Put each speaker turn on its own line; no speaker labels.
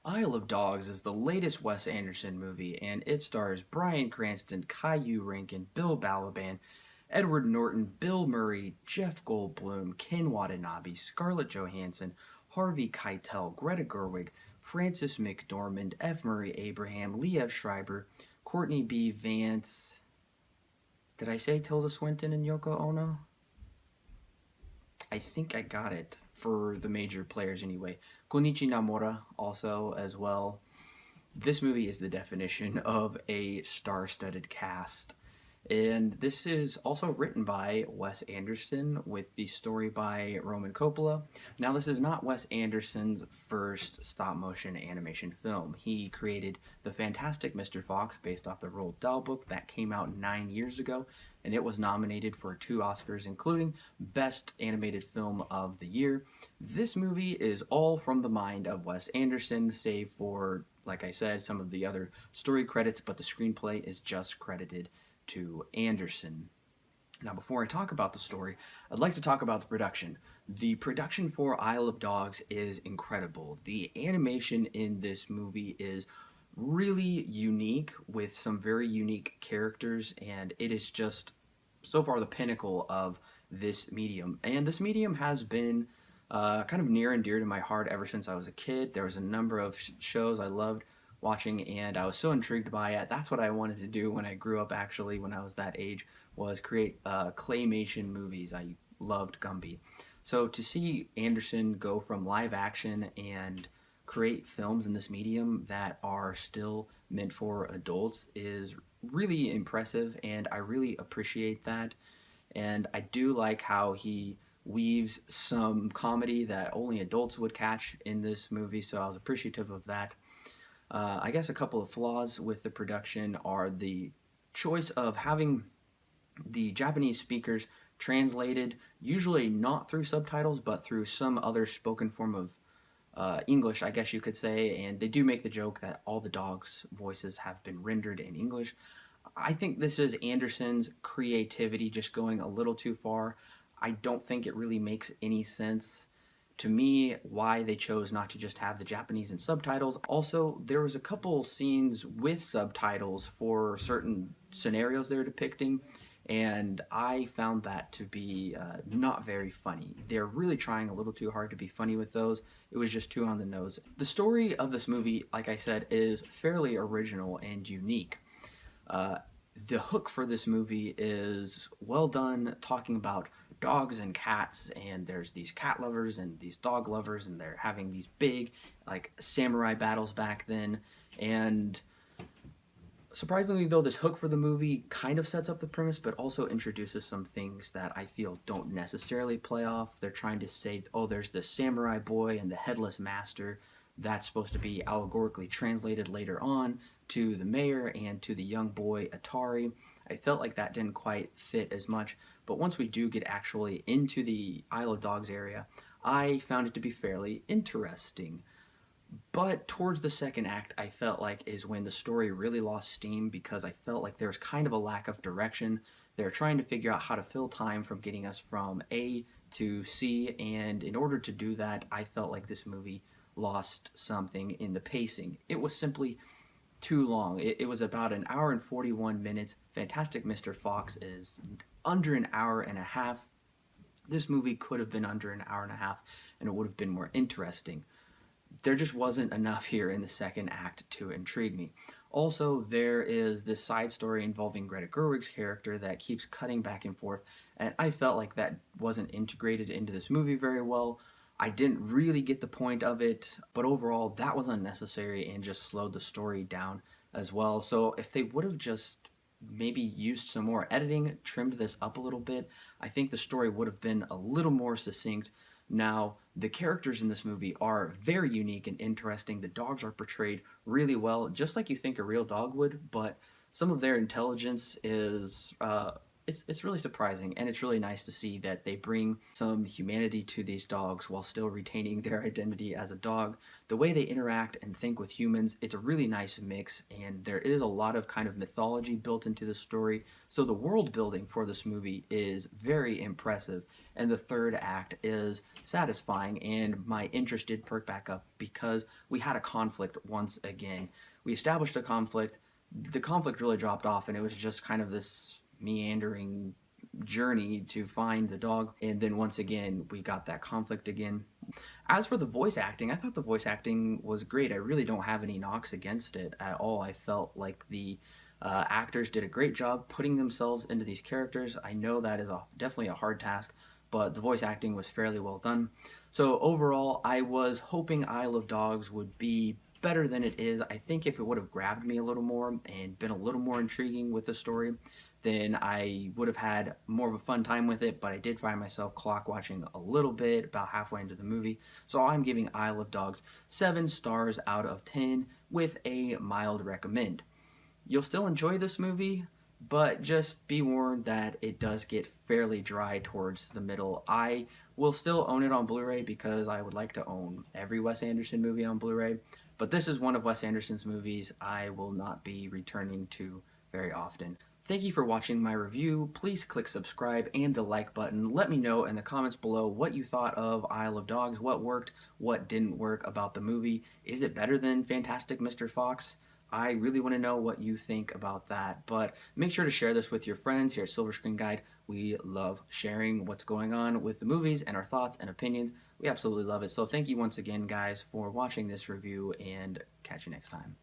Isle of Dogs is the latest Wes Anderson movie, and it stars Bryan Cranston, Koyu, Rankin, Bill Balaban, Edward Norton, Bill Murray, Jeff Goldblum, Ken Watanabe, Scarlett Johansson, Harvey Keitel, Greta Gerwig, Francis McDormand, F. Murray Abraham, Liev Schreiber, Courtney B. Vance. Did I say Tilda Swinton and Yoko Ono? I think I got it for the major players anyway. Kunichi Nomura also as well. This movie is the definition of a star-studded cast. And this is also written by Wes Anderson with the story by Roman Coppola. Now, this is not Wes Anderson's first stop-motion animation film. He created The Fantastic Mr. Fox based off the Roald Dahl book that came out 9 years ago, and it was nominated for 2 Oscars, including Best Animated Film of the Year. This movie is all from the mind of Wes Anderson, save for, like I said, some of the other story credits, but the screenplay is just credited to Anderson. Now, before I talk about the story, I'd like to talk about the production. The production for Isle of Dogs is incredible. The animation in this movie is really unique with some very unique characters, and it is just so far the pinnacle of this medium. And this medium has been kind of near and dear to my heart ever since I was a kid. There was a number of shows I loved watching, and I was so intrigued by it. That's what I wanted to do when I grew up, actually, when I was that age, was create claymation movies. I loved Gumby. So to see Anderson go from live action and create films in this medium that are still meant for adults is really impressive, and I really appreciate that. And I do like how he weaves some comedy that only adults would catch in this movie, so I was appreciative of that. I guess a couple of flaws with the production are the choice of having the Japanese speakers translated, usually not through subtitles, but through some other spoken form of English, I guess you could say, and they do make the joke that all the dogs' voices have been rendered in English. I think this is Anderson's creativity just going a little too far. I don't think it really makes any sense to me why they chose not to just have the Japanese and subtitles. Also, there was a couple scenes with subtitles for certain scenarios they're depicting, and I found that to be not very funny. They're really trying a little too hard to be funny with those. It was just too on the nose. The story of this movie, like I said, is fairly original and unique. Uh, the hook for this movie is well done, talking about dogs and cats, and there's these cat lovers and these dog lovers, and they're having these big, like, samurai battles back then. And surprisingly, though, this hook for the movie kind of sets up the premise, but also introduces some things that I feel don't necessarily play off. They're trying to say, oh, there's the samurai boy and the headless master. That's supposed to be allegorically translated later on to the mayor and to the young boy Atari. I felt like that didn't quite fit as much, but once we do get actually into the Isle of Dogs area, I found it to be fairly interesting. But towards the second act, I felt like is when the story really lost steam, because I felt like there's kind of a lack of direction. They're trying to figure out how to fill time from getting us from A to C, and in order to do that, I felt like this movie lost something in the pacing. It was simply too long. It was about an hour and 41 minutes. Fantastic Mr. Fox is under an hour and a half. This movie could have been under an hour and a half, and it would have been more interesting. There just wasn't enough here in the second act to intrigue me. Also, there is this side story involving Greta Gerwig's character that keeps cutting back and forth, and I felt like that wasn't integrated into this movie very well. I didn't really get the point of it, but overall, that was unnecessary and just slowed the story down as well. So if they would have just maybe used some more editing, trimmed this up a little bit, I think the story would have been a little more succinct. Now, the characters in this movie are very unique and interesting. The dogs are portrayed really well, just like you think a real dog would, but some of their intelligence is it's really surprising, and it's really nice to see that they bring some humanity to these dogs while still retaining their identity as a dog. The way they interact and think with humans, it's a really nice mix, and there is a lot of kind of mythology built into the story. So the world building for this movie is very impressive, and the third act is satisfying, and my interest did perk back up because we had a conflict once again. We established a conflict. The conflict really dropped off, and it was just kind of this meandering journey to find the dog. And then once again, we got that conflict again. As for the voice acting, I thought the voice acting was great. I really don't have any knocks against it at all. I felt like the actors did a great job putting themselves into these characters. I know that is definitely a hard task, but the voice acting was fairly well done. So overall, I was hoping Isle of Dogs would be better than it is. I think if it would have grabbed me a little more and been a little more intriguing with the story, then I would have had more of a fun time with it, but I did find myself clock watching a little bit about halfway into the movie. So I'm giving Isle of Dogs 7 stars out of 10 with a mild recommend. You'll still enjoy this movie, but just be warned that it does get fairly dry towards the middle. I will still own it on Blu-ray because I would like to own every Wes Anderson movie on Blu-ray, but this is one of Wes Anderson's movies I will not be returning to very often. Thank you for watching my review. Please click subscribe and the like button. Let me know in the comments below what you thought of Isle of Dogs, what worked, what didn't work about the movie. Is it better than Fantastic Mr. Fox? I really want to know what you think about that. But make sure to share this with your friends here at Silver Screen Guide. We love sharing what's going on with the movies and our thoughts and opinions. We absolutely love it. So thank you once again, guys, for watching this review, and catch you next time.